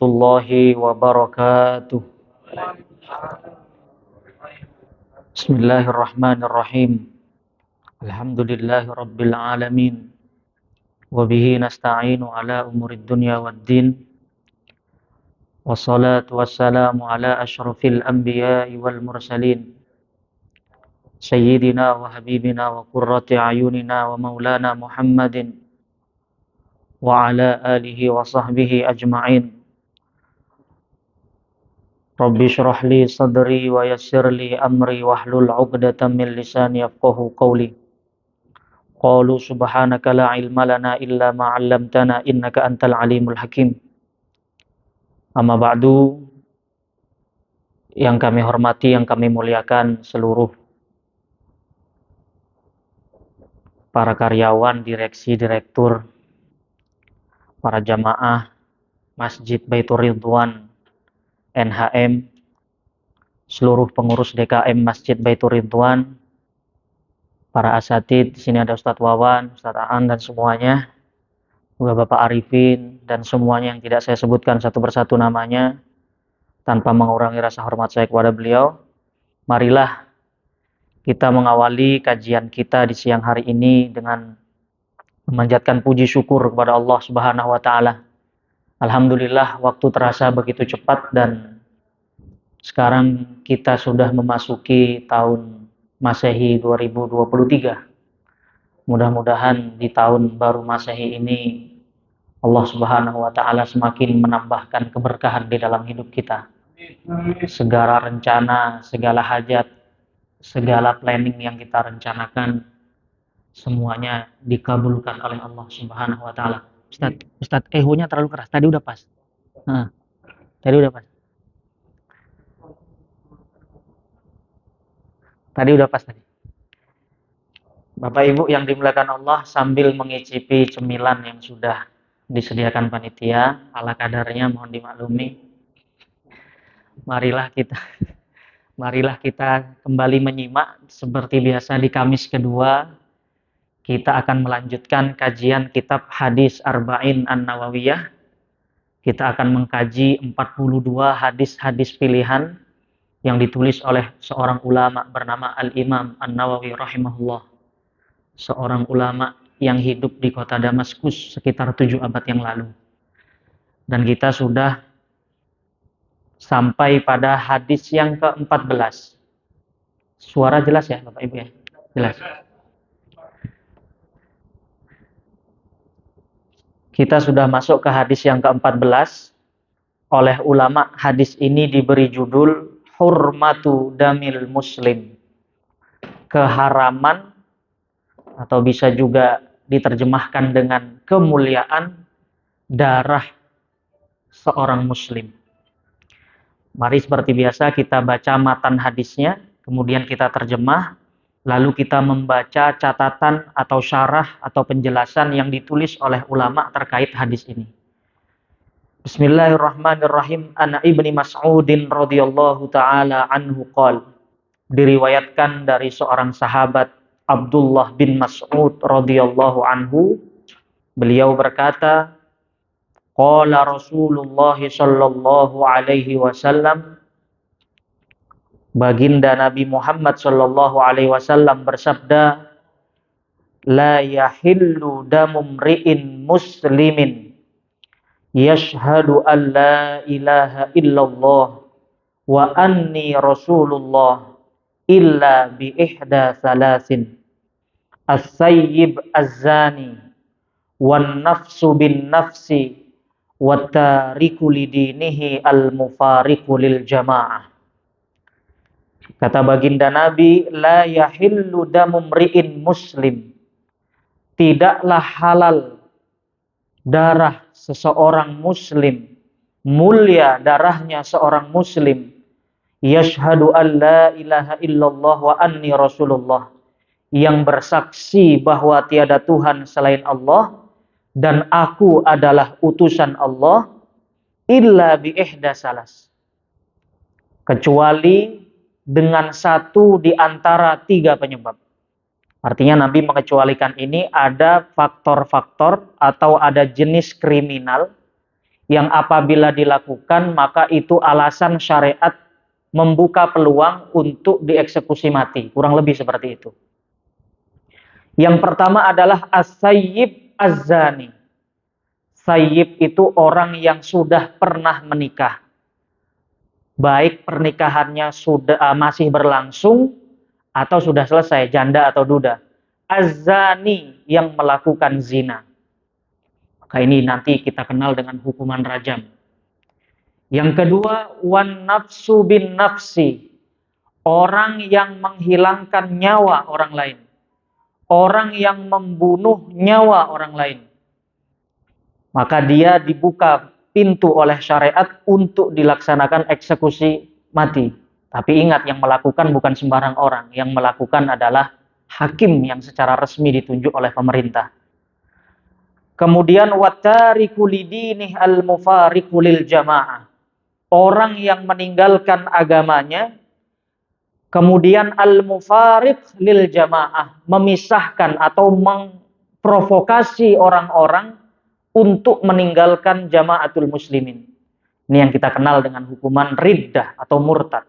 warahmatullahi wabarakatuh. Bismillahirrahmanirrahim. Alhamdulillahi rabbil alamin. Wabihi nasta'inu ala umurid dunya waddin. Wassalatu wassalamu ala ashrafil anbiya'i wal mursalin. Sayyidina wa habibina wa qurrati ayunina wa maulana Muhammadin wa ala alihi wa sahbihi ajma'in. Rabbi syrah li sadri wa yassir li amri wahlul 'uqdatam min lisani yafqahu qawli. Qalu subhanaka la ilma lana illa ma 'allamtana innaka antal alimul hakim. Amma ba'du, yang kami hormati, yang kami muliakan seluruh para karyawan, direksi, direktur, para jamaah Masjid Baitur Ridwan NHM, seluruh pengurus DKM Masjid Baitur Ridwan, para asatid, di sini ada Ustadz Wawan, Ustadz Aan dan semuanya, juga Bapak Arifin dan semuanya yang tidak saya sebutkan satu persatu namanya tanpa mengurangi rasa hormat saya kepada beliau. Marilah kita mengawali kajian kita di siang hari ini dengan memanjatkan puji syukur kepada Allah Subhanahu wa taala. Alhamdulillah, waktu terasa begitu cepat dan sekarang kita sudah memasuki tahun Masehi 2023. Mudah-mudahan di tahun baru Masehi ini Allah Subhanahu wa taala semakin menambahkan keberkahan di dalam hidup kita. Segala rencana, segala hajat, segala planning yang kita rencanakan semuanya dikabulkan oleh Allah Subhanahu wa taala. Ustadz, ehonya terlalu keras. Tadi udah pas. Tadi udah pas. Tadi udah pas tadi. Bapak Ibu yang dimuliakan Allah, sambil mengicipi cemilan yang sudah disediakan panitia, ala kadarnya mohon dimaklumi. Marilah kita kembali menyimak seperti biasa di Kamis kedua. Kita akan melanjutkan kajian kitab Hadis Arba'in An-Nawawiyah. Kita akan mengkaji 42 hadis-hadis pilihan yang ditulis oleh seorang ulama bernama Al-Imam An-Nawawi rahimahullah. Seorang ulama yang hidup di kota Damaskus sekitar 7 abad yang lalu. Dan kita sudah sampai pada hadis yang ke-14. Suara jelas ya Bapak Ibu ya? Jelas. Kita sudah masuk ke hadis yang ke-14. Oleh ulama, hadis ini diberi judul Hurmatu Damil Muslim. Keharaman, atau bisa juga diterjemahkan dengan kemuliaan darah seorang muslim. Mari seperti biasa kita baca matan hadisnya, kemudian kita terjemah. Lalu kita membaca catatan atau syarah atau penjelasan yang ditulis oleh ulama terkait hadis ini. Bismillahirrahmanirrahim. Ana Ibni Mas'udin radhiyallahu ta'ala anhu qala. Diriwayatkan dari seorang sahabat Abdullah bin Mas'ud radhiyallahu anhu. Beliau berkata, qala Rasulullah sallallahu alaihi wasallam. Baginda Nabi Muhammad sallallahu alaihi wasallam bersabda, la yahillu damu mri'in muslimin yashhadu an la ilaha illallah wa anni rasulullah illa bi ihda salasin as-sayyib az-zani wan nafsu bin nafsi wat tariku lidinihi al-mufariqu lil jamaah. Kata baginda Nabi, la yahillu damu mri'in muslim. Tidaklah halal darah seseorang muslim, mulia darahnya seorang muslim, yashhadu an la ilaha illallah wa anni rasulullah, yang bersaksi bahwa tiada Tuhan selain Allah dan aku adalah utusan Allah, illa bi ihda salas, kecuali dengan satu di antara 3 penyebab. Artinya Nabi mengecualikan ini ada faktor-faktor atau ada jenis kriminal yang apabila dilakukan maka itu alasan syariat membuka peluang untuk dieksekusi mati. Kurang lebih seperti itu. Yang pertama adalah as-sayyib az-zani. Sayyib itu orang yang sudah pernah menikah. Baik pernikahannya masih berlangsung atau sudah selesai, janda atau duda. Az-zani yang melakukan zina. Maka ini nanti kita kenal dengan hukuman rajam. Yang kedua, wan nafsu bin nafsi. Orang yang menghilangkan nyawa orang lain. Orang yang membunuh nyawa orang lain. Maka dia dibuka pintu oleh syariat untuk dilaksanakan eksekusi mati. Tapi ingat, yang melakukan bukan sembarang orang. Yang melakukan adalah hakim yang secara resmi ditunjuk oleh pemerintah. Kemudian watariku lidinih al-mufariqu lil jamaah. Orang yang meninggalkan agamanya, kemudian al-mufariq lil jamaah, memisahkan atau memprovokasi orang-orang untuk meninggalkan jamaatul muslimin. Ini yang kita kenal dengan hukuman riddah atau murtad.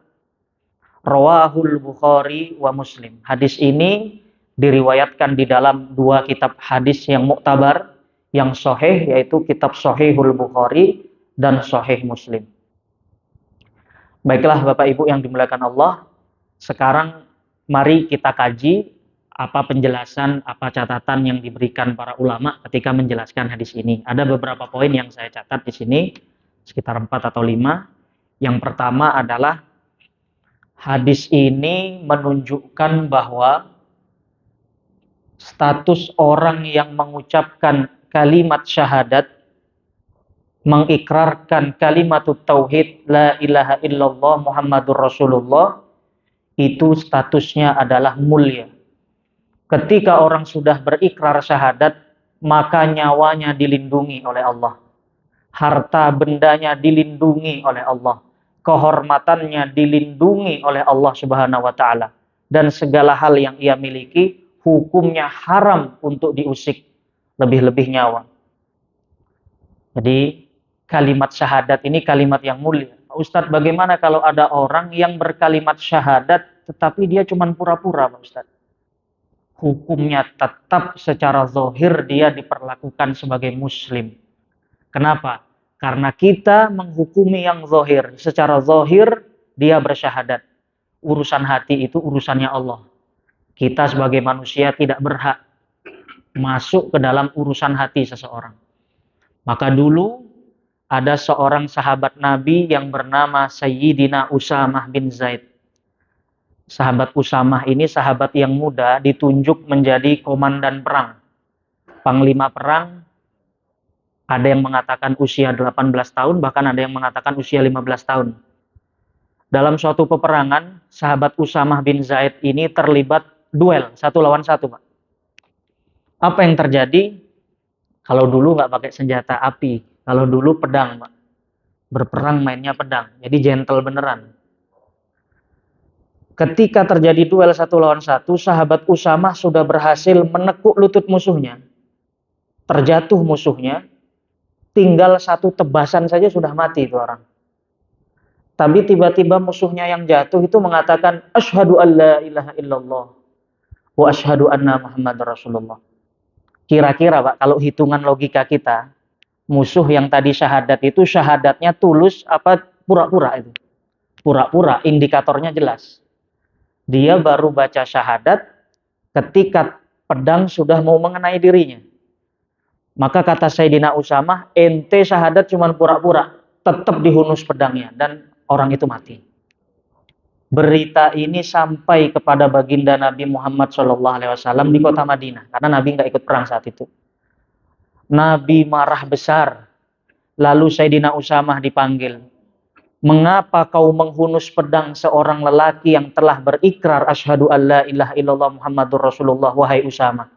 Rawahul Bukhari wa Muslim. Hadis ini diriwayatkan di dalam dua kitab hadis yang muktabar, yang sahih, yaitu kitab Sahihul Bukhari dan Sahih Muslim. Baiklah Bapak Ibu yang dimuliakan Allah, sekarang mari kita kaji apa penjelasan, apa catatan yang diberikan para ulama ketika menjelaskan hadis ini. Ada beberapa poin yang saya catat di sini, sekitar 4 atau 5. Yang pertama adalah hadis ini menunjukkan bahwa status orang yang mengucapkan kalimat syahadat, mengikrarkan kalimat tauhid la ilaha illallah Muhammadur Rasulullah, itu statusnya adalah mulia. Ketika orang sudah berikrar syahadat, maka nyawanya dilindungi oleh Allah. Harta bendanya dilindungi oleh Allah. Kehormatannya dilindungi oleh Allah Subhanahu wa taala. Dan segala hal yang ia miliki, hukumnya haram untuk diusik, lebih-lebih nyawa. Jadi kalimat syahadat ini kalimat yang mulia. Ustadz, bagaimana kalau ada orang yang berkalimat syahadat tetapi dia cuma pura-pura, Pak Ustadz? Hukumnya tetap secara zahir dia diperlakukan sebagai muslim. Kenapa? Karena kita menghukumi yang zahir. Secara zahir dia bersyahadat. Urusan hati itu urusannya Allah. Kita sebagai manusia tidak berhak masuk ke dalam urusan hati seseorang. Maka dulu ada seorang sahabat Nabi yang bernama Sayyidina Usamah bin Zaid. Sahabat Usamah ini sahabat yang muda, ditunjuk menjadi komandan perang. Panglima perang, ada yang mengatakan usia 18 tahun, bahkan ada yang mengatakan usia 15 tahun. Dalam suatu peperangan, sahabat Usamah bin Zaid ini terlibat duel, 1 lawan 1, Pak. Apa yang terjadi? Kalau dulu nggak pakai senjata api, kalau dulu pedang, Pak. Berperang mainnya pedang, jadi gentle beneran. Ketika terjadi duel 1 lawan 1, sahabat Usamah sudah berhasil menekuk lutut musuhnya. Terjatuh musuhnya, tinggal 1 tebasan saja sudah mati itu orang. Tapi tiba-tiba musuhnya yang jatuh itu mengatakan, Asyhadu an la ilaha illallah wa asyhadu anna Muhammadar Rasulullah. Kira-kira Pak, kalau hitungan logika kita, musuh yang tadi syahadat itu syahadatnya tulus apa pura-pura itu? Pura-pura, indikatornya jelas. Dia baru baca syahadat ketika pedang sudah mau mengenai dirinya. Maka kata Sayyidina Usamah, ente syahadat cuma pura-pura, tetap dihunus pedangnya dan orang itu mati. Berita ini sampai kepada baginda Nabi Muhammad SAW di kota Madinah, karena Nabi nggak ikut perang saat itu. Nabi marah besar. Lalu Sayyidina Usamah dipanggil. Mengapa kau menghunus pedang seorang lelaki yang telah berikrar asyhadu alla ilaha illallah Muhammadur Rasulullah, wahai Usamah?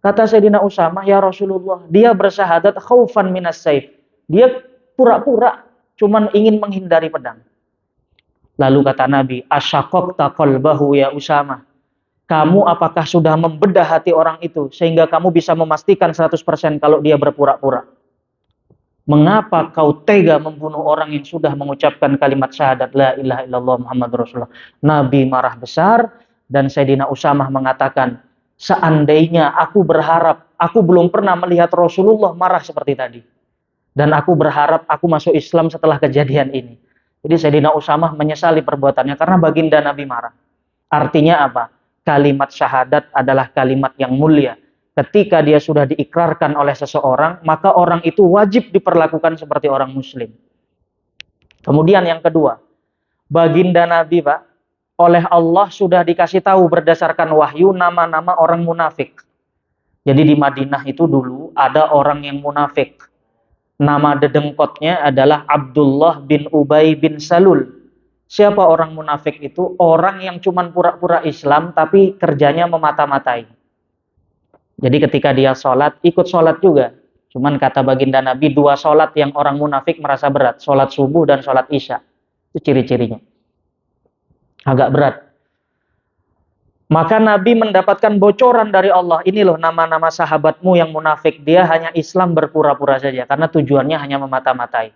Kata Sayyidina Usamah, ya Rasulullah, dia bersyahadat khaufan minas saif. Dia pura-pura cuman ingin menghindari pedang. Lalu kata Nabi, asyaqaqta qalbahu ya Usamah. Kamu apakah sudah membedah hati orang itu sehingga kamu bisa memastikan 100% kalau dia berpura-pura? Mengapa kau tega membunuh orang yang sudah mengucapkan kalimat syahadat la ilaha illallah Muhammadur Rasulullah? Nabi marah besar dan Sayyidina Usamah mengatakan, seandainya aku berharap, aku belum pernah melihat Rasulullah marah seperti tadi. Dan aku berharap aku masuk Islam setelah kejadian ini. Jadi Sayyidina Usamah menyesali perbuatannya karena baginda Nabi marah. Artinya apa? Kalimat syahadat adalah kalimat yang mulia. Ketika dia sudah diikrarkan oleh seseorang, maka orang itu wajib diperlakukan seperti orang muslim. Kemudian yang kedua, baginda Nabi, Pak, oleh Allah sudah dikasih tahu berdasarkan wahyu nama-nama orang munafik. Jadi di Madinah itu dulu ada orang yang munafik. Nama dedengkotnya adalah Abdullah bin Ubay bin Salul. Siapa orang munafik itu? Orang yang cuma pura-pura Islam tapi kerjanya memata-matai. Jadi ketika dia sholat, ikut sholat juga. Cuman kata baginda Nabi, dua sholat yang orang munafik merasa berat. Sholat subuh dan sholat isya. Itu ciri-cirinya. Agak berat. Maka Nabi mendapatkan bocoran dari Allah. Ini loh nama-nama sahabatmu yang munafik. Dia hanya Islam berpura-pura saja. Karena tujuannya hanya memata-matai.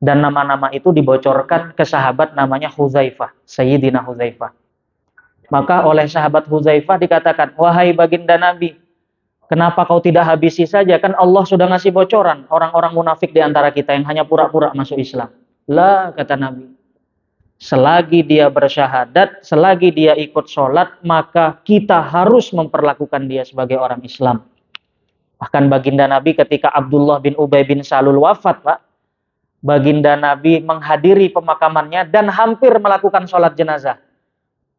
Dan nama-nama itu dibocorkan ke sahabat namanya Hudzaifah. Sayyidina Hudzaifah. Maka oleh sahabat Hudzaifah dikatakan, wahai baginda Nabi, kenapa kau tidak habisi saja? Kan Allah sudah ngasih bocoran orang-orang munafik di antara kita yang hanya pura-pura masuk Islam. Lah, kata Nabi. Selagi dia bersyahadat, selagi dia ikut sholat, maka kita harus memperlakukan dia sebagai orang Islam. Bahkan baginda Nabi ketika Abdullah bin Ubay bin Salul wafat, Pak, baginda Nabi menghadiri pemakamannya dan hampir melakukan sholat jenazah.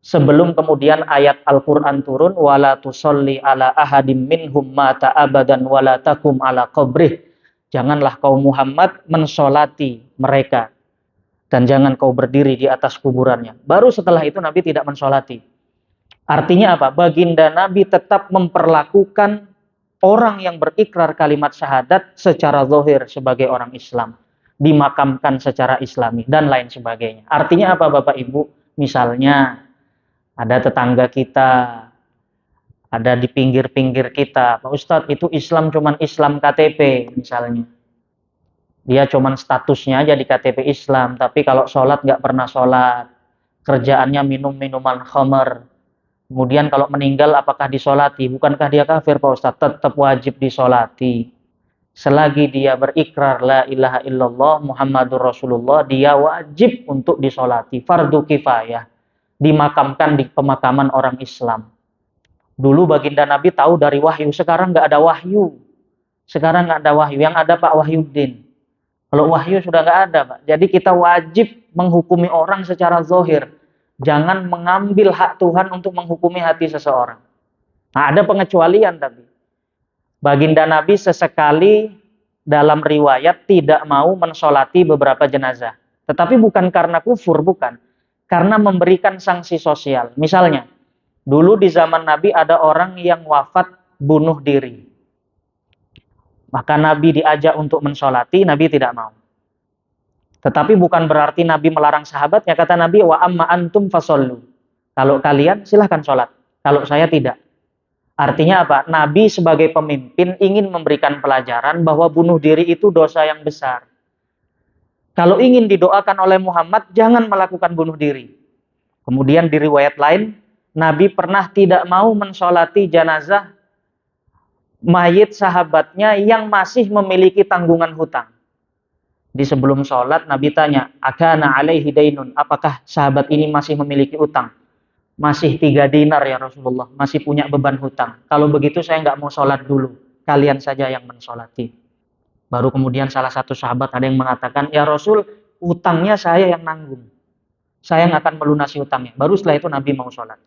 Sebelum kemudian ayat Al-Quran turun, wala tusolli ala ahadim minhum mata abadan wala takum ala qabrih. Janganlah kau Muhammad mensolati mereka dan jangan kau berdiri di atas kuburannya. Baru setelah itu Nabi tidak mensolati. Artinya apa? Baginda Nabi tetap memperlakukan orang yang berikrar kalimat syahadat secara zahir sebagai orang Islam, dimakamkan secara Islami dan lain sebagainya. Artinya apa Bapak Ibu? Misalnya ada tetangga kita, ada di pinggir-pinggir kita, Pak Ustadz itu Islam cuman Islam KTP misalnya. Dia cuman statusnya aja di KTP Islam, tapi kalau sholat nggak pernah sholat, kerjaannya minum minuman khamar. Kemudian kalau meninggal apakah disolati? Bukankah dia kafir Pak Ustadz? Tetap wajib disolati. Selagi dia berikrar la ilaha illallah Muhammadur Rasulullah, dia wajib untuk disolati. Fardu kifayah. Dimakamkan di pemakaman orang Islam. Dulu baginda Nabi tahu dari wahyu, sekarang nggak ada wahyu. Sekarang nggak ada wahyu, yang ada Pak Wahyuddin. Kalau wahyu sudah nggak ada, Pak. Jadi kita wajib menghukumi orang secara zahir. Jangan mengambil hak Tuhan untuk menghukumi hati seseorang. Nah, ada pengecualian tapi. Baginda Nabi sesekali dalam riwayat tidak mau mensolati beberapa jenazah. Tetapi bukan karena kufur, bukan. Karena memberikan sanksi sosial. Misalnya, dulu di zaman Nabi ada orang yang wafat bunuh diri. Maka Nabi diajak untuk mensolati, Nabi tidak mau. Tetapi bukan berarti Nabi melarang sahabatnya. Kata Nabi, wa amma antum fasollu. Kalau kalian silahkan sholat. Kalau saya tidak. Artinya apa? Nabi sebagai pemimpin ingin memberikan pelajaran bahwa bunuh diri itu dosa yang besar. Kalau ingin didoakan oleh Muhammad, jangan melakukan bunuh diri. Kemudian di riwayat lain, Nabi pernah tidak mau mensolati jenazah mayit sahabatnya yang masih memiliki tanggungan hutang. Di sebelum sholat, Nabi tanya, akana alaihi dainun, apakah sahabat ini masih memiliki utang? Masih 3 dinar ya Rasulullah, masih punya beban hutang. Kalau begitu saya nggak mau sholat dulu, kalian saja yang mensolati. Baru kemudian salah satu sahabat ada yang mengatakan, ya Rasul, utangnya saya yang nanggung. Saya yang akan melunasi utangnya. Baru setelah itu Nabi mau sholat.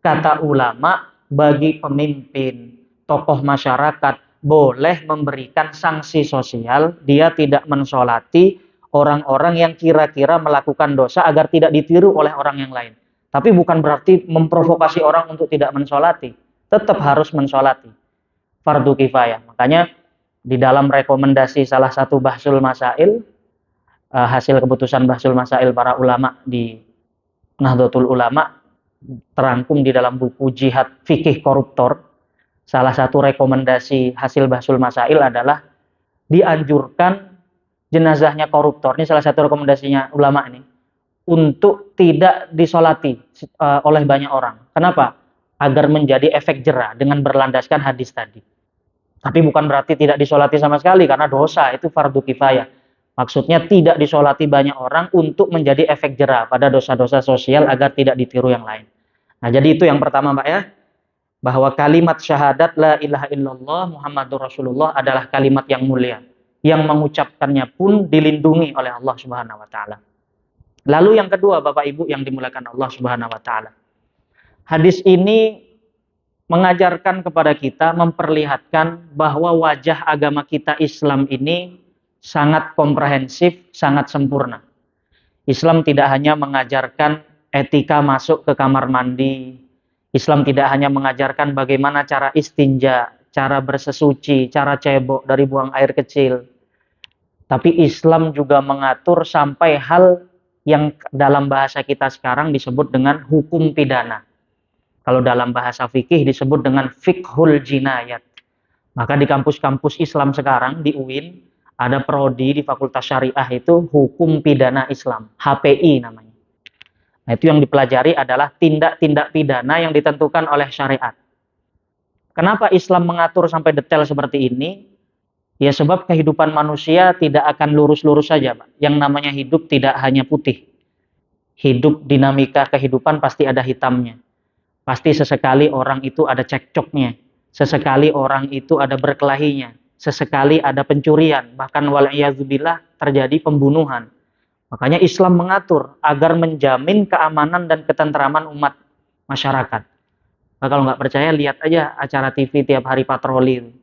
Kata ulama, bagi pemimpin, tokoh masyarakat, boleh memberikan sanksi sosial, dia tidak mensolati orang-orang yang kira-kira melakukan dosa agar tidak ditiru oleh orang yang lain. Tapi bukan berarti memprovokasi orang untuk tidak mensolati. Tetap harus mensolati. Fardu kifayah. Makanya di dalam rekomendasi salah satu bahsul masail, hasil keputusan bahsul masail para ulama di Nahdlatul Ulama, terangkum di dalam buku Jihad Fikih Koruptor. Salah satu rekomendasi hasil bahsul masail adalah dianjurkan jenazahnya koruptor, ini salah satu rekomendasinya ulama ini, untuk tidak disolati oleh banyak orang. Kenapa? Agar menjadi efek jera dengan berlandaskan hadis tadi. Tapi bukan berarti tidak disolati sama sekali, karena dosa itu fardu kifayah. Maksudnya tidak disolati banyak orang untuk menjadi efek jera pada dosa-dosa sosial agar tidak ditiru yang lain. Nah, jadi itu yang pertama, Mbak ya, bahwa kalimat syahadat la ilaha illallah Muhammadur Rasulullah adalah kalimat yang mulia, yang mengucapkannya pun dilindungi oleh Allah Subhanahu wa taala. Lalu yang kedua, Bapak Ibu yang dimuliakan Allah Subhanahu wa taala. Hadis ini mengajarkan kepada kita, memperlihatkan bahwa wajah agama kita Islam ini sangat komprehensif, sangat sempurna. Islam tidak hanya mengajarkan etika masuk ke kamar mandi. Islam tidak hanya mengajarkan bagaimana cara istinja, cara bersesuci, cara cebok dari buang air kecil. Tapi Islam juga mengatur sampai hal yang dalam bahasa kita sekarang disebut dengan hukum pidana. Kalau dalam bahasa fikih disebut dengan fiqhul jinayat. Maka di kampus-kampus Islam sekarang, di UIN, ada prodi di Fakultas Syariah itu hukum pidana Islam, HPI namanya. Nah, itu yang dipelajari adalah tindak-tindak pidana yang ditentukan oleh syariat. Kenapa Islam mengatur sampai detail seperti ini? Ya sebab kehidupan manusia tidak akan lurus-lurus saja, Pak. Yang namanya hidup tidak hanya putih. Hidup dinamika kehidupan pasti ada hitamnya. Pasti sesekali orang itu ada cekcoknya. Sesekali orang itu ada berkelahinya. Sesekali ada pencurian, bahkan wal'iyadzubillah terjadi pembunuhan. Makanya Islam mengatur agar menjamin keamanan dan ketentraman umat masyarakat. Nah, kalau nggak percaya, lihat aja acara TV tiap hari patroli.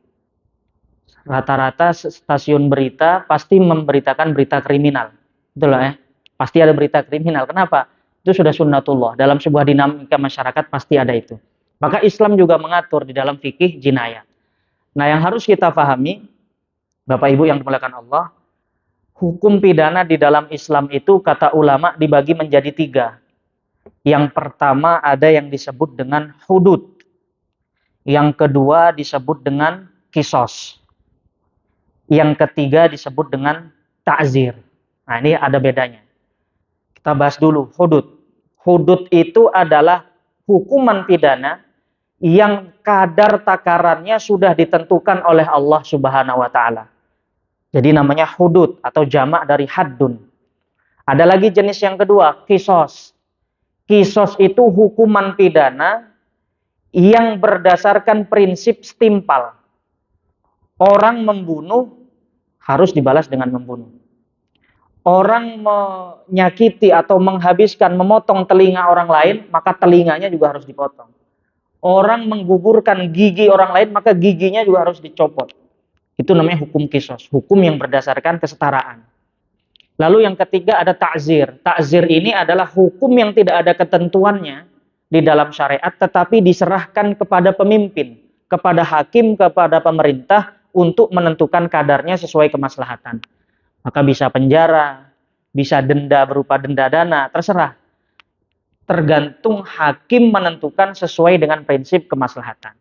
Rata-rata stasiun berita pasti memberitakan berita kriminal. Betul lah ya? Pasti ada berita kriminal. Kenapa? Itu sudah sunnatullah. Dalam sebuah dinamika masyarakat pasti ada itu. Maka Islam juga mengatur di dalam fikih jinayah. Nah, yang harus kita pahami, Bapak Ibu yang dimuliakan Allah, hukum pidana di dalam Islam itu kata ulama dibagi menjadi 3. Yang pertama ada yang disebut dengan hudud. Yang kedua disebut dengan kisos. Yang ketiga disebut dengan ta'zir. Nah, ini ada bedanya. Kita bahas dulu hudud. Hudud itu adalah hukuman pidana yang kadar takarannya sudah ditentukan oleh Allah Subhanahu wa taala. Jadi namanya hudud atau jamak dari haddun. Ada lagi jenis yang kedua, kisos. Kisos itu hukuman pidana yang berdasarkan prinsip setimpal. Orang membunuh harus dibalas dengan membunuh. Orang menyakiti atau menghabiskan, memotong telinga orang lain, maka telinganya juga harus dipotong. Orang menggugurkan gigi orang lain, maka giginya juga harus dicopot. Itu namanya hukum kisos, hukum yang berdasarkan kesetaraan. Lalu yang ketiga ada ta'zir. Ta'zir ini adalah hukum yang tidak ada ketentuannya di dalam syariat, tetapi diserahkan kepada pemimpin, kepada hakim, kepada pemerintah untuk menentukan kadarnya sesuai kemaslahatan. Maka bisa penjara, bisa denda berupa denda dana, terserah. Tergantung hakim menentukan sesuai dengan prinsip kemaslahatan.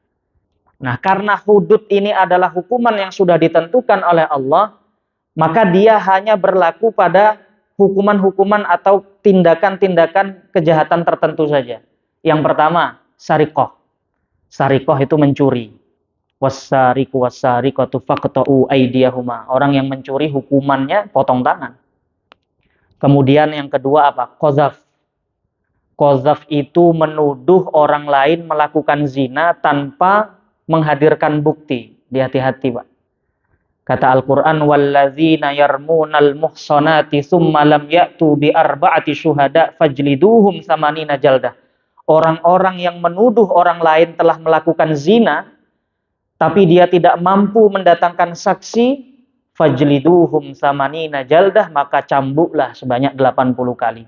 Nah, karena hudud ini adalah hukuman yang sudah ditentukan oleh Allah, maka dia hanya berlaku pada hukuman-hukuman atau tindakan-tindakan kejahatan tertentu saja. Yang pertama, sarikoh. Sarikoh itu mencuri. Wassariku wassariqatu faqta'u aydiyahuma. Orang yang mencuri hukumannya potong tangan. Kemudian yang kedua apa? Qadzaf. Qadzaf itu menuduh orang lain melakukan zina tanpa menghadirkan bukti. Hati-hati, Pak. Kata Al-Qur'an, walladzina yarmunal muhsanati tsumma lam ya'tu bi arba'ati syuhada fajliduhum samanina jaldah. Orang-orang yang menuduh orang lain telah melakukan zina tapi dia tidak mampu mendatangkan saksi, fajliduhum samanina jaldah, maka cambuklah sebanyak 80 kali.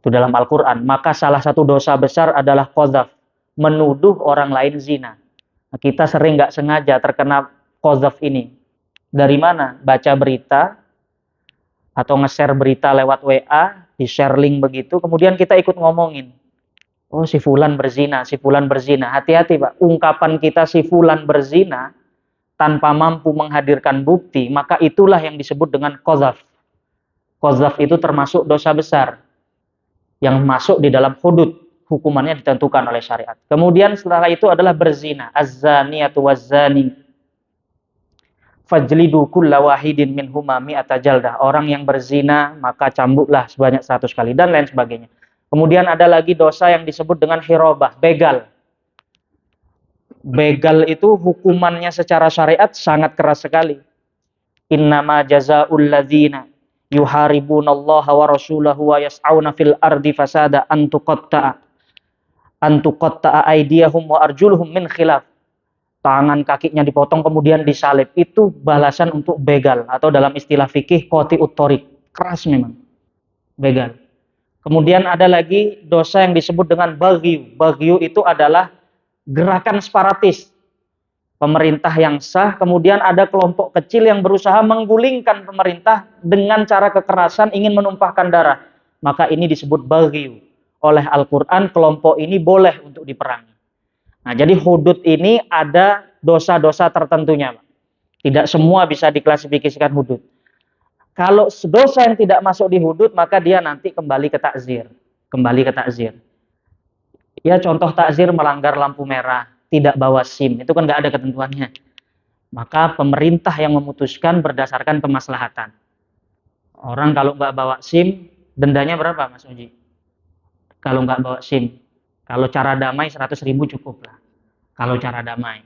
Itu dalam Al-Qur'an. Maka salah satu dosa besar adalah qadzaf, menuduh orang lain zina. Nah, kita sering nggak sengaja terkena qadzaf ini. Dari mana? Baca berita atau nge-share berita lewat WA, di-share link begitu, kemudian kita ikut ngomongin. Oh, si fulan berzina, si fulan berzina. Hati-hati, Pak. Ungkapan kita si fulan berzina tanpa mampu menghadirkan bukti, maka itulah yang disebut dengan qadzaf. Qadzaf itu termasuk dosa besar yang masuk di dalam hudud, hukumannya ditentukan oleh syariat. Kemudian setelah itu adalah berzina, az-zaniyatu waz-zani fajlidu kulla wahidin minhuma mi'ata jaldah. Orang yang berzina maka cambuklah sebanyak 100 kali dan lain sebagainya. Kemudian ada lagi dosa yang disebut dengan hirabah, begal. Begal itu hukumannya secara syariat sangat keras sekali. Innama jazaa'ul ladzina yuharibunallaha wa rasulahu wa yas'auna fil ardi fasada an tuqatta'a aydiyahum wa arjuluhum min khilaf. Tangan kakinya dipotong kemudian disalib. Itu balasan untuk begal atau dalam istilah fikih qati'ut thoriq. Keras memang. Begal. Kemudian ada lagi dosa yang disebut dengan baghyu. Baghyu itu adalah gerakan separatis. Pemerintah yang sah, kemudian ada kelompok kecil yang berusaha menggulingkan pemerintah dengan cara kekerasan ingin menumpahkan darah. Maka ini disebut baghyu. Oleh Al-Quran, kelompok ini boleh untuk diperangi. Nah, jadi hudud ini ada dosa-dosa tertentunya. Tidak semua bisa diklasifikasikan hudud. Kalau dosa yang tidak masuk di hudud, maka dia nanti kembali ke takzir. Kembali ke takzir. Ya, contoh takzir melanggar lampu merah, tidak bawa SIM, itu kan nggak ada ketentuannya. Maka pemerintah yang memutuskan berdasarkan kemaslahatan. Orang kalau nggak bawa SIM, dendanya berapa, Mas Uji? Kalau nggak bawa SIM, kalau cara damai 100.000 cukup lah. Kalau cara damai,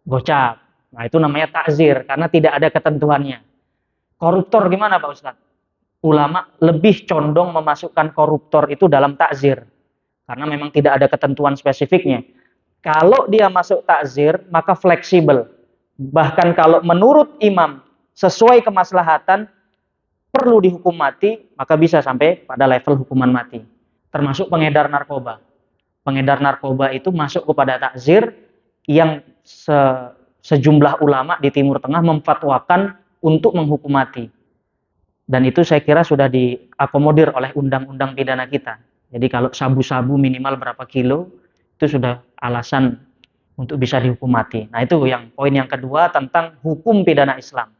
gocap. Nah, itu namanya takzir karena tidak ada ketentuannya. Koruptor gimana, Pak Ustadz? Ulama lebih condong memasukkan koruptor itu dalam takzir. Karena memang tidak ada ketentuan spesifiknya. Kalau dia masuk takzir, maka fleksibel. Bahkan kalau menurut imam, sesuai kemaslahatan, perlu dihukum mati, maka bisa sampai pada level hukuman mati. Termasuk pengedar narkoba. Pengedar narkoba itu masuk kepada takzir yang sejumlah ulama di Timur Tengah memfatwakan untuk menghukum mati. Dan itu saya kira sudah diakomodir oleh undang-undang pidana kita. Jadi kalau sabu-sabu minimal berapa kilo, itu sudah alasan untuk bisa dihukum mati. Nah, itu yang poin yang kedua tentang hukum pidana Islam.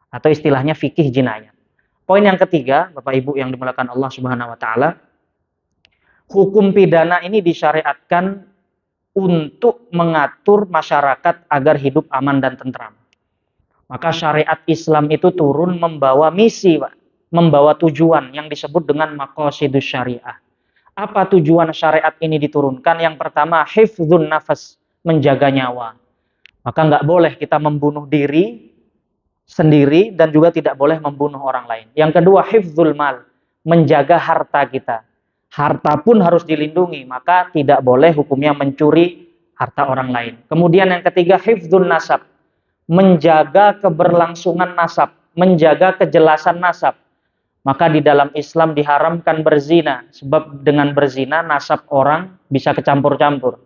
Atau istilahnya fikih jinayah. Poin yang ketiga, Bapak Ibu yang dimuliakan Allah Subhanahu wa taala, hukum pidana ini disyariatkan untuk mengatur masyarakat agar hidup aman dan tentram. Maka syariat Islam itu turun membawa misi, Pak. Membawa tujuan yang disebut dengan maqasidus syariah. Apa tujuan syariat ini diturunkan? Yang pertama, hifdzun nafas, menjaga nyawa. Maka nggak boleh kita membunuh diri sendiri dan juga tidak boleh membunuh orang lain. Yang kedua, hifdzul mal, menjaga harta kita. Harta pun harus dilindungi, maka tidak boleh hukumnya mencuri harta orang lain. Kemudian yang ketiga, hifdzun nasab, menjaga keberlangsungan nasab, menjaga kejelasan nasab. Maka di dalam Islam diharamkan berzina, sebab dengan berzina nasab orang bisa kecampur-campur.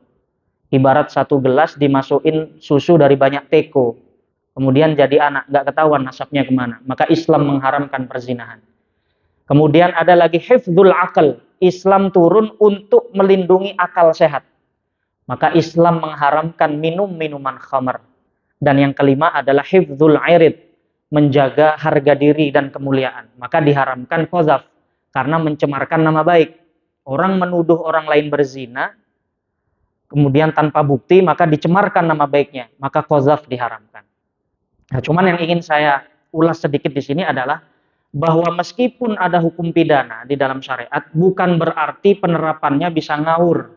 Ibarat satu gelas dimasukin susu dari banyak teko, kemudian jadi anak, nggak ketahuan nasabnya kemana. Maka Islam mengharamkan perzinahan. Kemudian ada lagi hifdzul aql, Islam turun untuk melindungi akal sehat. Maka Islam mengharamkan minum minuman khamar. Dan yang kelima adalah hifdzul irid, menjaga harga diri dan kemuliaan. Maka diharamkan qadzaf karena mencemarkan nama baik. Orang menuduh orang lain berzina, kemudian tanpa bukti, maka dicemarkan nama baiknya. Maka qadzaf diharamkan. Nah, cuman yang ingin saya ulas sedikit di sini adalah bahwa meskipun ada hukum pidana di dalam syariat, bukan berarti penerapannya bisa ngawur.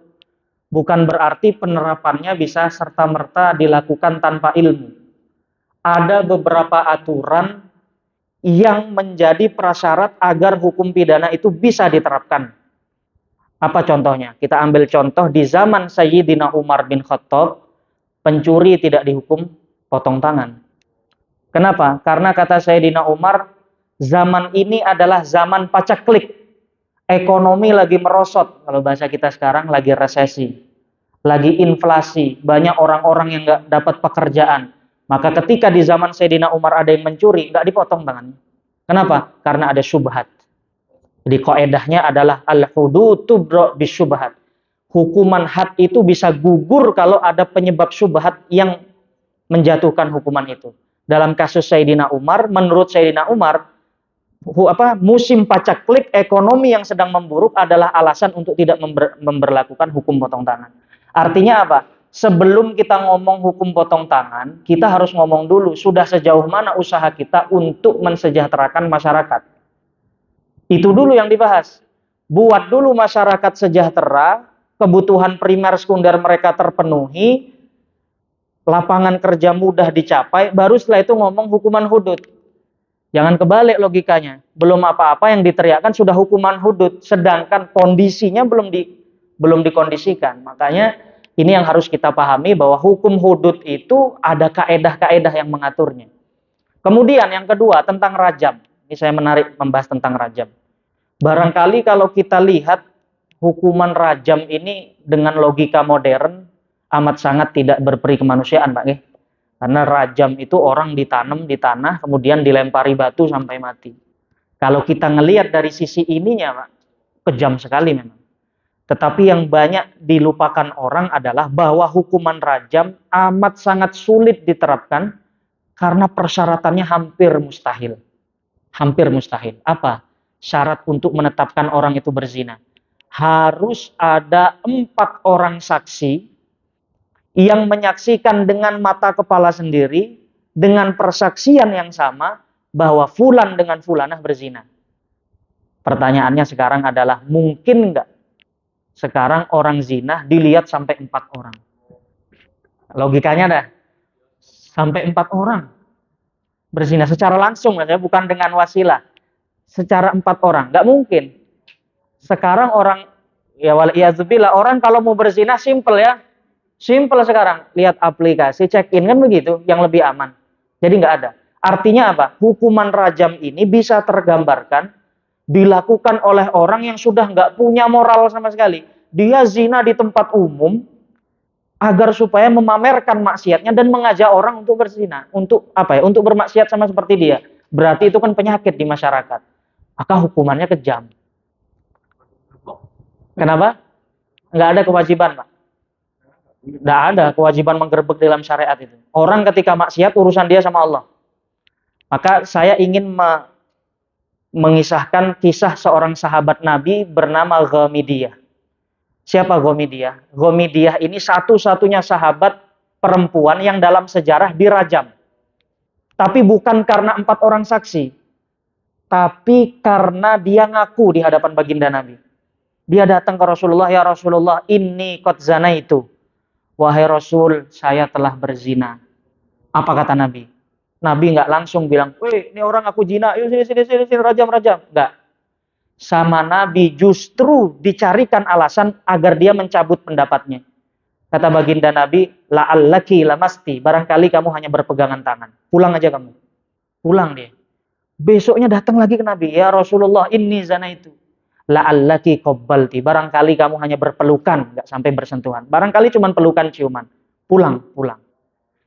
Bukan berarti penerapannya bisa serta-merta dilakukan tanpa ilmu. Ada beberapa aturan yang menjadi prasyarat agar hukum pidana itu bisa diterapkan. Apa contohnya? Kita ambil contoh di zaman Sayyidina Umar bin Khattab, pencuri tidak dihukum potong tangan. Kenapa? Karena kata Sayyidina Umar, zaman ini adalah zaman pacaklik. Ekonomi lagi merosot, kalau bahasa kita sekarang lagi resesi, lagi inflasi, banyak orang-orang yang nggak dapat pekerjaan. Maka ketika di zaman Sayyidina Umar ada yang mencuri, nggak dipotong tangannya. Kenapa? Karena ada syubhat. Jadi kaidahnya adalah al-hudud tubra bisyubhat. Hukuman had itu bisa gugur kalau ada penyebab syubhat yang menjatuhkan hukuman itu. Dalam kasus Sayyidina Umar, menurut Sayyidina Umar, musim pacaklik ekonomi yang sedang memburuk adalah alasan untuk tidak memberlakukan hukum potong tangan. Artinya apa? Sebelum kita ngomong hukum potong tangan, kita harus ngomong dulu sudah sejauh mana usaha kita untuk mensejahterakan masyarakat. Itu dulu yang dibahas. Buat dulu masyarakat sejahtera, kebutuhan primer sekunder mereka terpenuhi, lapangan kerja mudah dicapai, baru setelah itu ngomong hukuman hudud. Jangan kebalik logikanya. Belum apa-apa yang diteriakkan sudah hukuman hudud, sedangkan kondisinya belum dikondisikan. Makanya ini yang harus kita pahami, bahwa hukum hudud itu ada kaedah-kaedah yang mengaturnya. Kemudian yang kedua tentang rajam. Ini saya menarik membahas tentang rajam. Barangkali kalau kita lihat hukuman rajam ini dengan logika modern amat sangat tidak berperi kemanusiaan, Pak. Karena rajam itu orang ditanam di tanah kemudian dilempari batu sampai mati. Kalau kita ngelihat dari sisi ininya, Pak, kejam sekali memang. Tetapi yang banyak dilupakan orang adalah bahwa hukuman rajam amat sangat sulit diterapkan karena persyaratannya hampir mustahil. Hampir mustahil. Apa? Syarat untuk menetapkan orang itu berzina. Harus ada 4 orang saksi yang menyaksikan dengan mata kepala sendiri, dengan persaksian yang sama, bahwa fulan dengan fulanah berzina. Pertanyaannya sekarang adalah, mungkin nggak sekarang orang zina dilihat sampai 4 orang? Logikanya dah, sampai 4 orang berzina secara langsung, bukan dengan wasilah. Secara 4 orang, nggak mungkin. Sekarang orang, ya waliyadzubillah, orang kalau mau berzina simple ya. Simple sekarang, lihat aplikasi, check-in kan begitu, yang lebih aman. Jadi nggak ada. Artinya apa? Hukuman rajam ini bisa tergambarkan dilakukan oleh orang yang sudah nggak punya moral sama sekali. Dia zina di tempat umum agar supaya memamerkan maksiatnya dan mengajak orang untuk berzina, untuk apa ya? Untuk bermaksiat sama seperti dia. Berarti itu kan penyakit di masyarakat. Maka hukumannya kejam. Kenapa? Nggak ada kewajiban, Pak. Nggak ada kewajiban menggerebek dalam syariat itu. Orang ketika maksiat urusan dia sama Allah. Maka saya ingin mengisahkan kisah seorang sahabat Nabi bernama Ghamidiyah. Siapa Ghamidiyah? Ghamidiyah ini satu-satunya sahabat perempuan yang dalam sejarah dirajam. Tapi bukan karena 4 orang saksi. Tapi karena dia ngaku di hadapan baginda Nabi. Dia datang ke Rasulullah, ya Rasulullah, inni qad zanaitu. Wahai Rasul, saya telah berzina. Apa kata Nabi? Nabi nggak langsung bilang, ini orang aku zina, yuk sini, rajam. Nggak. Sama Nabi justru dicarikan alasan agar dia mencabut pendapatnya. Kata baginda Nabi, la'allaki lamasti, barangkali kamu hanya berpegangan tangan. Pulang aja kamu. Pulang dia. Besoknya datang lagi ke Nabi, ya Rasulullah, inni zanaitu. La'allaki qabbalti, barangkali kamu hanya berpelukan, nggak sampai bersentuhan. Barangkali cuma pelukan ciuman. Pulang.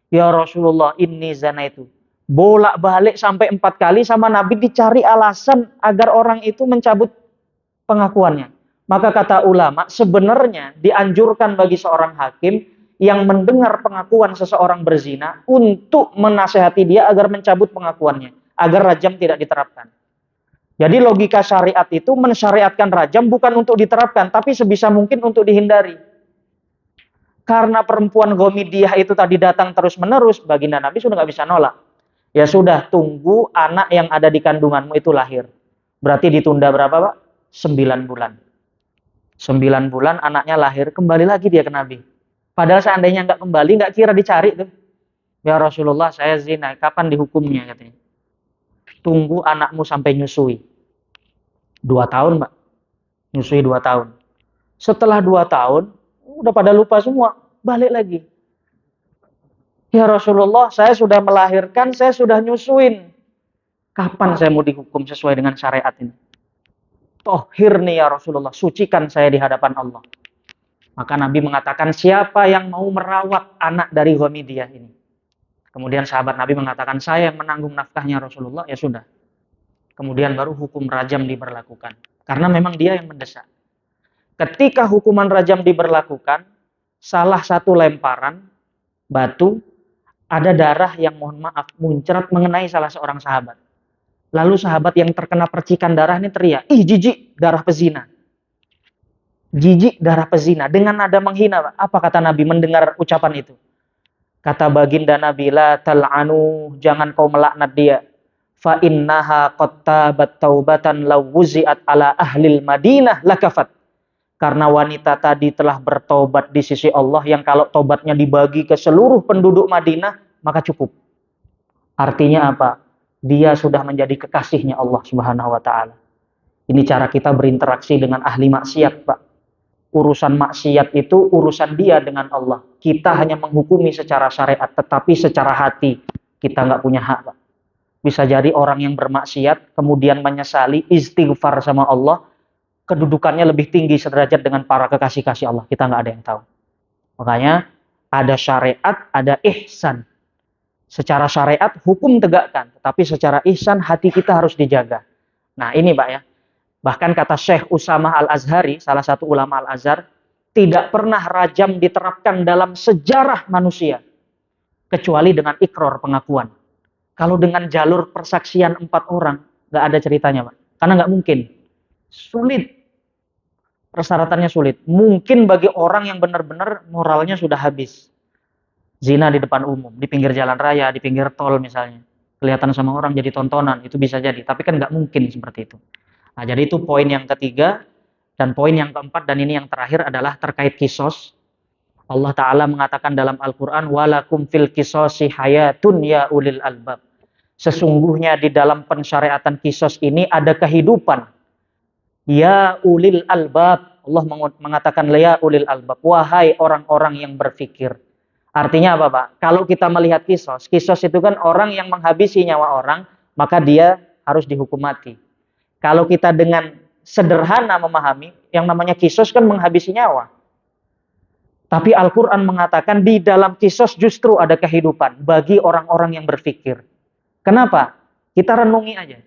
Ya Rasulullah, inni zanaitu. Bolak-balik sampai 4 kali sama Nabi dicari alasan agar orang itu mencabut pengakuannya. Maka kata ulama, sebenarnya dianjurkan bagi seorang hakim yang mendengar pengakuan seseorang berzina untuk menasehati dia agar mencabut pengakuannya, agar rajam tidak diterapkan. Jadi logika syariat itu mensyariatkan rajam bukan untuk diterapkan, tapi sebisa mungkin untuk dihindari. Karena perempuan Ghamidiyah itu tadi datang terus-menerus, baginda Nabi sudah nggak bisa nolak. Ya sudah, tunggu anak yang ada di kandunganmu itu lahir. Berarti ditunda berapa, Pak? 9 bulan. 9 bulan anaknya lahir, kembali lagi dia ke Nabi. Padahal seandainya nggak kembali, nggak kira dicari tuh. Ya Rasulullah, saya zina, kapan dihukumnya katanya? Tunggu anakmu sampai nyusui. 2 tahun, Pak. Nyusui 2 tahun. Setelah 2 tahun, udah pada lupa semua, balik lagi. Ya Rasulullah, saya sudah melahirkan, saya sudah nyusuin. Kapan saya mau dihukum sesuai dengan syariat ini? Tohirni ya Rasulullah, sucikan saya di hadapan Allah. Maka Nabi mengatakan, siapa yang mau merawat anak dari Ghamidiyah ini? Kemudian sahabat Nabi mengatakan, saya yang menanggung nafkahnya Rasulullah, ya sudah. Kemudian baru hukum rajam diberlakukan. Karena memang dia yang mendesak. Ketika hukuman rajam diberlakukan, salah satu lemparan batu ada darah yang mohon maaf muncrat mengenai salah seorang sahabat. Lalu sahabat yang terkena percikan darah ini teriak, ih jijik, darah pezina. Jijik, darah pezina. Dengan nada menghina, Pak. Apa kata Nabi mendengar ucapan itu? Kata baginda Nabi, la tal'anu, jangan kau melaknat dia. Fa innaha qad tabat taubatan law wuzi'at ala ahlil Madinah lakafat. Karena wanita tadi telah bertobat di sisi Allah yang kalau tobatnya dibagi ke seluruh penduduk Madinah, maka cukup. Artinya apa? Dia sudah menjadi kekasihnya Allah Subhanahu wa taala. Ini cara kita berinteraksi dengan ahli maksiat, Pak. Urusan maksiat itu urusan dia dengan Allah. Kita hanya menghukumi secara syariat, tetapi secara hati kita nggak punya hak, Pak. Bisa jadi orang yang bermaksiat, kemudian menyesali, istighfar sama Allah, kedudukannya lebih tinggi sederajat dengan para kekasih-kasih Allah. Kita nggak ada yang tahu. Makanya ada syariat, ada ihsan. Secara syariat hukum tegakkan, tetapi secara ihsan hati kita harus dijaga. Nah ini Pak ya, bahkan kata Syekh Usamah Al-Azhari, salah satu ulama Al-Azhar, tidak pernah rajam diterapkan dalam sejarah manusia, kecuali dengan ikrar pengakuan. Kalau dengan jalur persaksian 4 orang, nggak ada ceritanya Pak, karena nggak mungkin. Sulit, persyaratannya sulit. Mungkin bagi orang yang benar-benar moralnya sudah habis. Zina di depan umum, di pinggir jalan raya, di pinggir tol misalnya. Kelihatan sama orang jadi tontonan, itu bisa jadi. Tapi kan nggak mungkin seperti itu. Nah, jadi itu poin yang ketiga. Dan poin yang keempat, dan ini yang terakhir adalah terkait kisos. Allah Ta'ala mengatakan dalam Al-Quran, walakum fil kisosi hayatun ya ulil albab. Sesungguhnya di dalam pensyariatan kisos ini ada kehidupan. Ya ulil albab. Allah mengatakan, ya ulil albab. Wahai orang-orang yang berfikir. Artinya apa Pak? Kalau kita melihat kisos itu kan orang yang menghabisi nyawa orang, maka dia harus dihukum mati. Kalau kita dengan sederhana memahami, yang namanya kisos kan menghabisi nyawa. Tapi Al-Quran mengatakan di dalam kisos justru ada kehidupan bagi orang-orang yang berfikir. Kenapa? Kita renungi aja.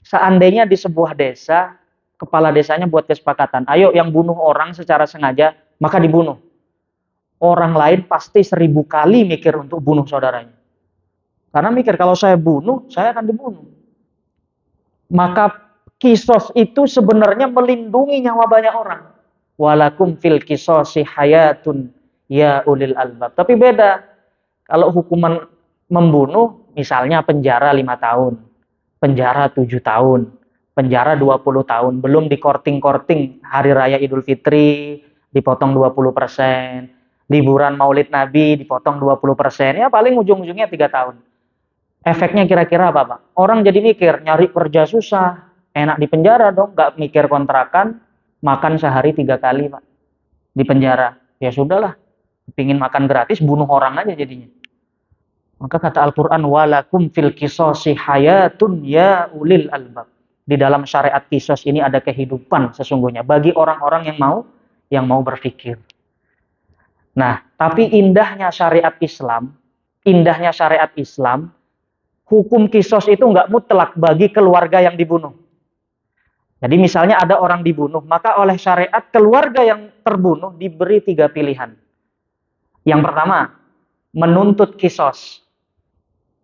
Seandainya di sebuah desa, kepala desanya buat kesepakatan, ayo yang bunuh orang secara sengaja, maka dibunuh. Orang lain pasti 1000 kali mikir untuk bunuh saudaranya. Karena mikir, kalau saya bunuh, saya akan dibunuh. Maka kisos itu sebenarnya melindungi nyawa banyak orang. Walakum fil kisosi hayatun ya ulil albab. Tapi beda. Kalau hukuman membunuh, misalnya penjara 5 tahun, penjara 7 tahun, penjara 20 tahun, belum dikorting-korting hari raya Idul Fitri, dipotong 20%. Liburan Maulid Nabi dipotong 20%, ya paling ujung-ujungnya 3 tahun. Efeknya kira-kira apa Pak? Orang jadi mikir, nyari kerja susah, enak di penjara dong, nggak mikir kontrakan, makan sehari 3 kali Pak, di penjara. Ya sudahlah, pingin makan gratis, bunuh orang aja jadinya. Maka kata Al-Quran, walakum fil kisosi hayatun ya ulil albab. Di dalam syariat kisos ini ada kehidupan sesungguhnya, bagi orang-orang yang mau berpikir. Nah, tapi indahnya syariat Islam, hukum kisos itu nggak mutlak bagi keluarga yang dibunuh. Jadi misalnya ada orang dibunuh, maka oleh syariat keluarga yang terbunuh diberi 3 pilihan. Yang pertama, menuntut kisos.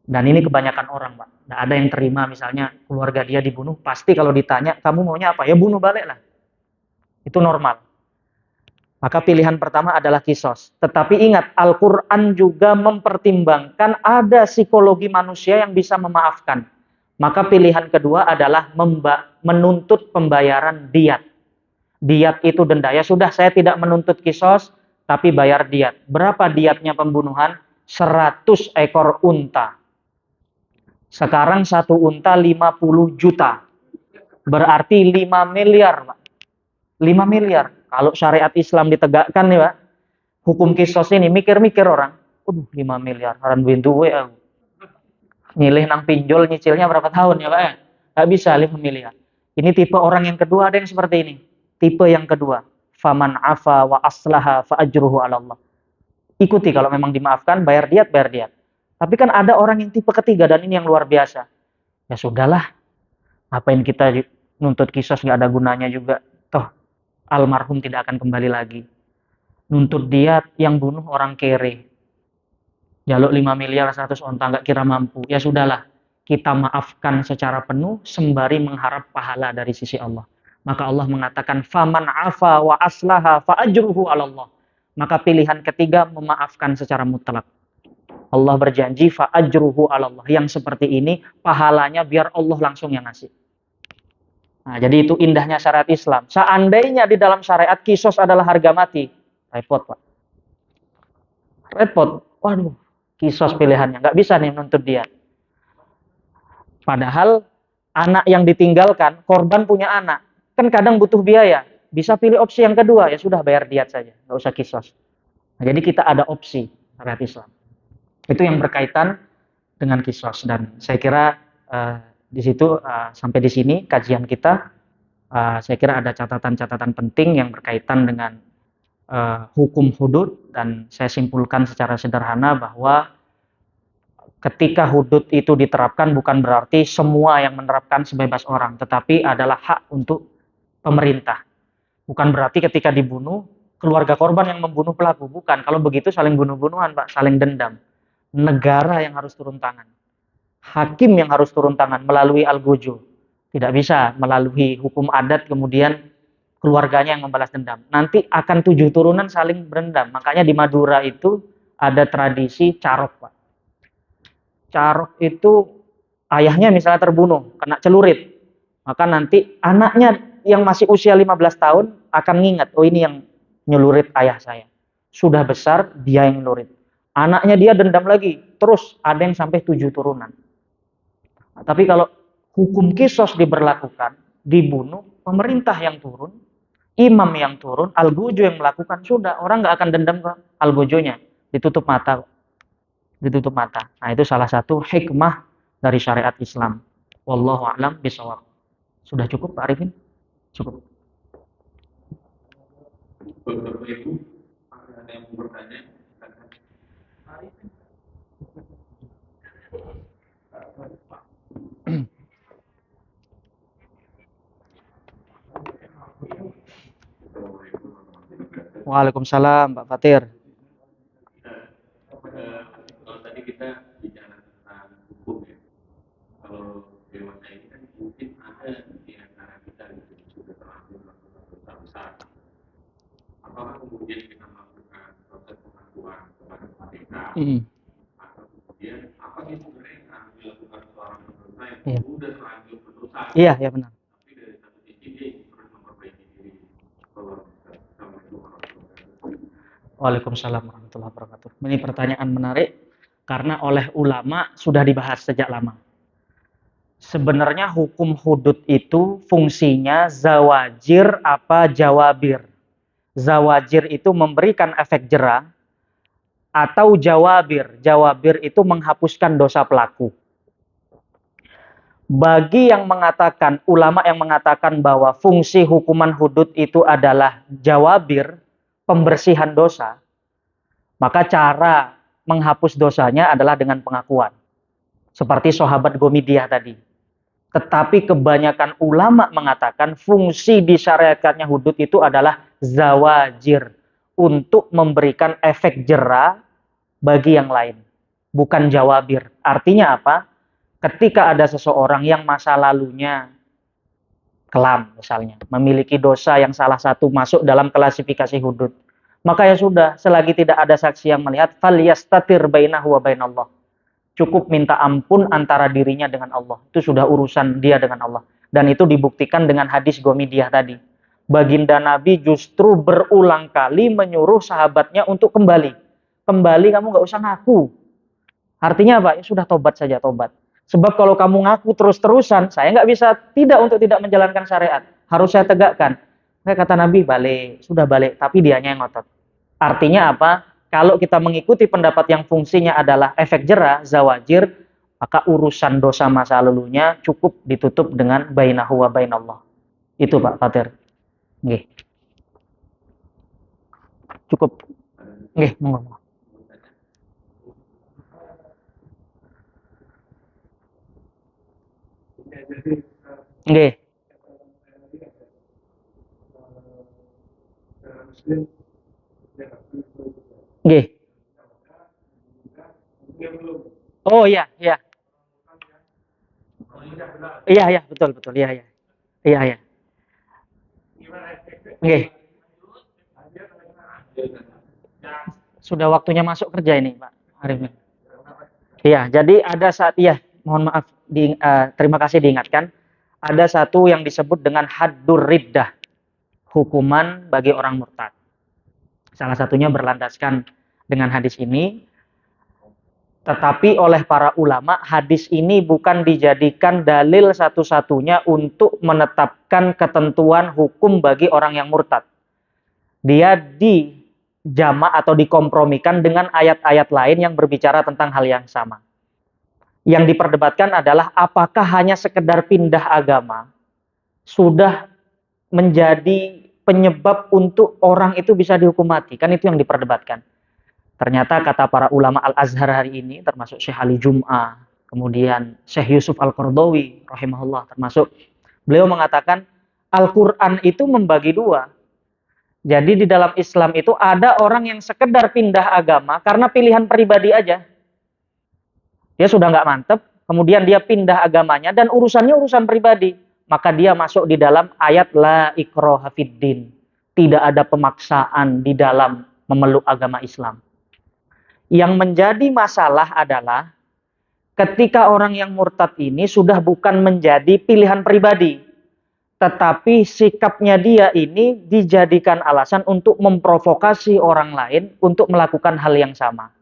Dan ini kebanyakan orang, Pak. Nggak ada yang terima misalnya keluarga dia dibunuh, pasti kalau ditanya, kamu maunya apa? Ya bunuh balik lah. Itu normal. Maka pilihan pertama adalah kisos. Tetapi ingat, Al-Quran juga mempertimbangkan ada psikologi manusia yang bisa memaafkan. Maka pilihan kedua adalah menuntut pembayaran diat. Diat itu denda. Ya sudah, saya tidak menuntut kisos, tapi bayar diat. Berapa diatnya pembunuhan? 100 ekor unta. Sekarang 1 unta 50 juta. Berarti 5 miliar, Pak. 5 miliar. Kalau syariat Islam ditegakkan nih Pak, hukum kisos ini, mikir-mikir orang, 5 miliar, haran duwe aku. Milih nang pinjol, nyicilnya berapa tahun ya Pak ya? Gak bisa 5 miliar. Ini tipe orang yang kedua, ada yang seperti ini. Tipe yang kedua, faman afa wa aslaha fa ajruhu 'ala Allah. Ikuti, kalau memang dimaafkan, bayar diat. Tapi kan ada orang yang tipe ketiga, dan ini yang luar biasa. Ya sudahlah, apain kita nuntut kisos, nggak ada gunanya juga. Toh almarhum tidak akan kembali lagi. Nuntut diat, yang bunuh orang kere. jaluk 5 miliar 100 onta nggak kira mampu, ya sudahlah, kita maafkan secara penuh sembari mengharap pahala dari sisi Allah. Maka Allah mengatakan faman afa wa aslaha fa ajruhu 'ala Allah. Maka pilihan ketiga memaafkan secara mutlak. Allah berjanji fa ajruhu 'ala Allah. Yang seperti ini pahalanya biar Allah langsung yang ngasih. Nah, jadi itu indahnya syariat Islam. Seandainya di dalam syariat kisos adalah harga mati, repot Pak. Repot. Waduh, kisos pilihannya. Nggak bisa nih menuntut dia. Padahal anak yang ditinggalkan, korban punya anak. Kan kadang butuh biaya. Bisa pilih opsi yang kedua, ya sudah bayar diat saja. Nggak usah kisos. Nah, jadi kita ada opsi syariat Islam. Itu yang berkaitan dengan kisos. Dan saya kira di situ sampai di sini kajian kita. Saya kira ada catatan-catatan penting yang berkaitan dengan hukum hudud. Dan saya simpulkan secara sederhana bahwa ketika hudud itu diterapkan bukan berarti semua yang menerapkan sebebas orang, tetapi adalah hak untuk pemerintah. Bukan berarti ketika dibunuh, keluarga korban yang membunuh pelaku. Bukan. Kalau begitu saling bunuh-bunuhan, Pak, saling dendam. Negara yang harus turun tangan. Hakim yang harus turun tangan melalui algojo. Tidak bisa melalui hukum adat kemudian keluarganya yang membalas dendam. Nanti akan 7 turunan saling berendam. Makanya di Madura itu ada tradisi carok, Pak. Carok itu ayahnya misalnya terbunuh, kena celurit. Maka nanti anaknya yang masih usia 15 tahun akan ngingat, oh ini yang nyelurit ayah saya. Sudah besar, dia yang nyelurit. Anaknya dia dendam lagi, terus ada yang sampai 7 turunan. Nah, tapi kalau hukum kisos diberlakukan, dibunuh, pemerintah yang turun, imam yang turun, algojo yang melakukan, sudah, orang nggak akan dendam ke algojonya. Ditutup mata. Ditutup mata. Nah, itu salah satu hikmah dari syariat Islam. Wallahu a'lam bishawab. Sudah cukup Pak Arifin? Cukup. Bapak Ibu, ada yang mau bertanya? Waalaikumsalam Pak Fatir. Kalau tadi kita bicara tentang hukum ya, kalau dewasa ini kan mungkin ada di antara kita yang sudah terlanjur melakukan dosa besar. Apakah kemudian kita melakukan proses pengakuan kepada KPK atau kemudian apa sih sebenarnya yang dilakukan seorang pendosa yang sudah terlanjur berdosa? Iya, ya benar. Tapi dari satu sisi dia terus memperbaiki diri. Assalamualaikum warahmatullahi wabarakatuh. Waalaikumsalam warahmatullahi wabarakatuh. Ini pertanyaan menarik karena oleh ulama sudah dibahas sejak lama. Sebenarnya hukum hudud itu fungsinya zawajir apa jawabir. Zawajir itu memberikan efek jera atau jawabir. Jawabir itu menghapuskan dosa pelaku. Bagi yang mengatakan, ulama yang mengatakan bahwa fungsi hukuman hudud itu adalah jawabir, pembersihan dosa, maka cara menghapus dosanya adalah dengan pengakuan. Seperti sahabat Gomidiyah tadi. Tetapi kebanyakan ulama mengatakan fungsi disyariatkannya hudud itu adalah zawajir. Untuk memberikan efek jera bagi yang lain. Bukan jawabir. Artinya apa? Ketika ada seseorang yang masa lalunya kelam misalnya. Memiliki dosa yang salah satu masuk dalam klasifikasi hudud. Maka ya sudah, selagi tidak ada saksi yang melihat, falyastatir bainahu wa bainallah. Cukup minta ampun antara dirinya dengan Allah. Itu sudah urusan dia dengan Allah. Dan itu dibuktikan dengan hadis Gomidiyah tadi. Baginda Nabi justru berulang kali menyuruh sahabatnya untuk kembali. Kembali, kamu nggak usah ngaku. Artinya apa? Ya sudah, tobat saja, tobat. Sebab kalau kamu ngaku terus-terusan, saya nggak bisa tidak untuk tidak menjalankan syariat. Harus saya tegakkan. Kata Nabi, balik. Sudah balik, tapi dianya yang ngotot. Artinya apa? Kalau kita mengikuti pendapat yang fungsinya adalah efek jera, zawajir, maka urusan dosa masa lalunya cukup ditutup dengan bainahu wa bainallah. Itu Pak Fatir. Nggih. Cukup. Nggih, monggo. Nggih. Nggih. Oh iya, iya. Iya, iya, betul, betul. Iya, iya. Iya, iya. Oke, sudah waktunya masuk kerja ini, Pak Arifin. Iya, jadi ada saat iya, mohon maaf terima kasih diingatkan. Ada satu yang disebut dengan haddur riddah, hukuman bagi orang murtad. Salah satunya berlandaskan dengan hadis ini, tetapi oleh para ulama hadis ini bukan dijadikan dalil satu-satunya untuk menetapkan ketentuan hukum bagi orang yang murtad. Dia dijama atau dikompromikan dengan ayat-ayat lain yang berbicara tentang hal yang sama. Yang diperdebatkan adalah apakah hanya sekedar pindah agama sudah menjadi penyebab untuk orang itu bisa dihukum mati. Kan itu yang diperdebatkan. Ternyata kata para ulama Al-Azhar hari ini, termasuk Syekh Ali Jum'ah, kemudian Syekh Yusuf Al-Qardawi, rahimahullah, termasuk beliau mengatakan Al-Quran itu membagi dua. Jadi di dalam Islam itu ada orang yang sekedar pindah agama karena pilihan pribadi aja. Dia sudah nggak mantep, kemudian dia pindah agamanya dan urusannya urusan pribadi. Maka dia masuk di dalam ayat la ikraha fiddin. Tidak ada pemaksaan di dalam memeluk agama Islam. Yang menjadi masalah adalah ketika orang yang murtad ini sudah bukan menjadi pilihan pribadi, tetapi sikapnya dia ini dijadikan alasan untuk memprovokasi orang lain untuk melakukan hal yang sama.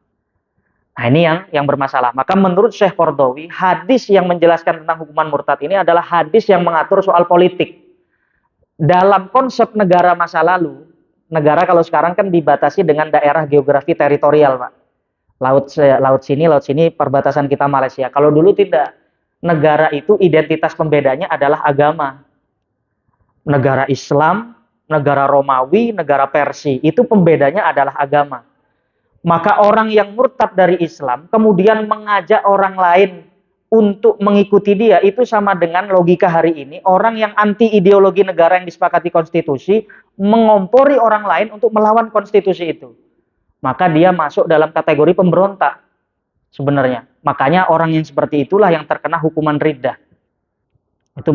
Nah ini yang bermasalah. Maka menurut Syekh Qardawi, hadis yang menjelaskan tentang hukuman murtad ini adalah hadis yang mengatur soal politik. Dalam konsep negara masa lalu, negara kalau sekarang kan dibatasi dengan daerah geografi teritorial, Pak. Laut sini, perbatasan kita Malaysia. Kalau dulu tidak. Negara itu identitas pembedanya adalah agama. Negara Islam, negara Romawi, negara Persia, itu pembedanya adalah agama. Maka orang yang murtad dari Islam kemudian mengajak orang lain untuk mengikuti dia, itu sama dengan logika hari ini orang yang anti ideologi negara yang disepakati konstitusi mengompori orang lain untuk melawan konstitusi itu. Maka dia masuk dalam kategori pemberontak sebenarnya. Makanya orang yang seperti itulah yang terkena hukuman riddah. Itu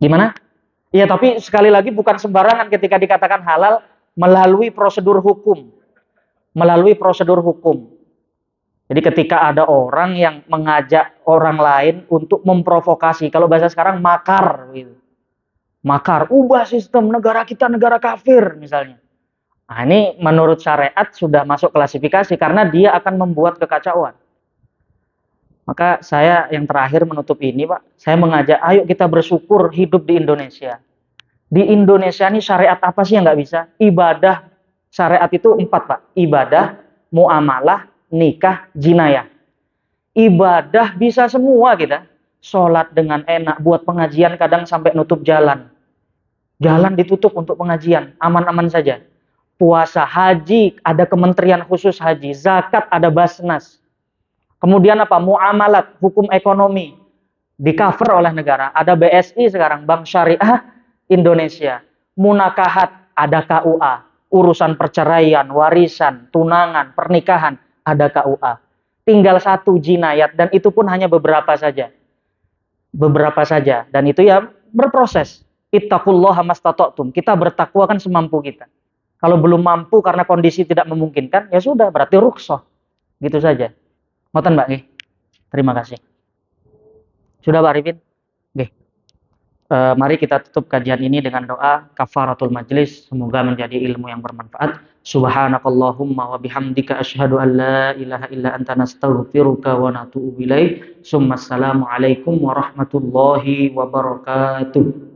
gimana? Iya, tapi sekali lagi bukan sembarangan ketika dikatakan halal melalui prosedur hukum. Melalui prosedur hukum. Jadi ketika ada orang yang mengajak orang lain untuk memprovokasi, kalau bahasa sekarang makar gitu. Makar, ubah sistem negara kita negara kafir misalnya. Nah, ini menurut syariat sudah masuk klasifikasi karena dia akan membuat kekacauan. Maka saya yang terakhir menutup ini, Pak, saya mengajak ayo kita bersyukur hidup di Indonesia. Di Indonesia ini syariat apa sih yang nggak bisa? Ibadah, syariat itu 4, Pak. Ibadah, muamalah, nikah, jinayah. Ibadah bisa semua kita. Sholat dengan enak, buat pengajian kadang sampai nutup jalan. Jalan ditutup untuk pengajian, aman-aman saja. Puasa, haji, ada kementerian khusus haji. Zakat, ada Basnas. Kemudian apa? Muamalat, hukum ekonomi. Di cover oleh negara. Ada BSI sekarang, Bank Syariah Indonesia. Munakahat, ada KUA. Urusan perceraian, warisan, tunangan, pernikahan, ada KUA. Tinggal satu jinayat, dan itu pun hanya beberapa saja. Beberapa saja. Dan itu ya berproses. Ittaqullaha mastata'tum. Kita bertakwa kan semampu kita. Kalau belum mampu karena kondisi tidak memungkinkan, ya sudah, berarti rukhsah. Gitu saja. Ngoten, Mbak. Terima kasih. Sudah, Pak Arifin? Oke. Mari kita tutup kajian ini dengan doa kafaratul majlis. Semoga menjadi ilmu yang bermanfaat. Subhanakallahumma wa bihamdika asyhadu an la ilaha illa anta nastaghfiruka wa natubu ilaik. Assalamualaikum warahmatullahi wabarakatuh.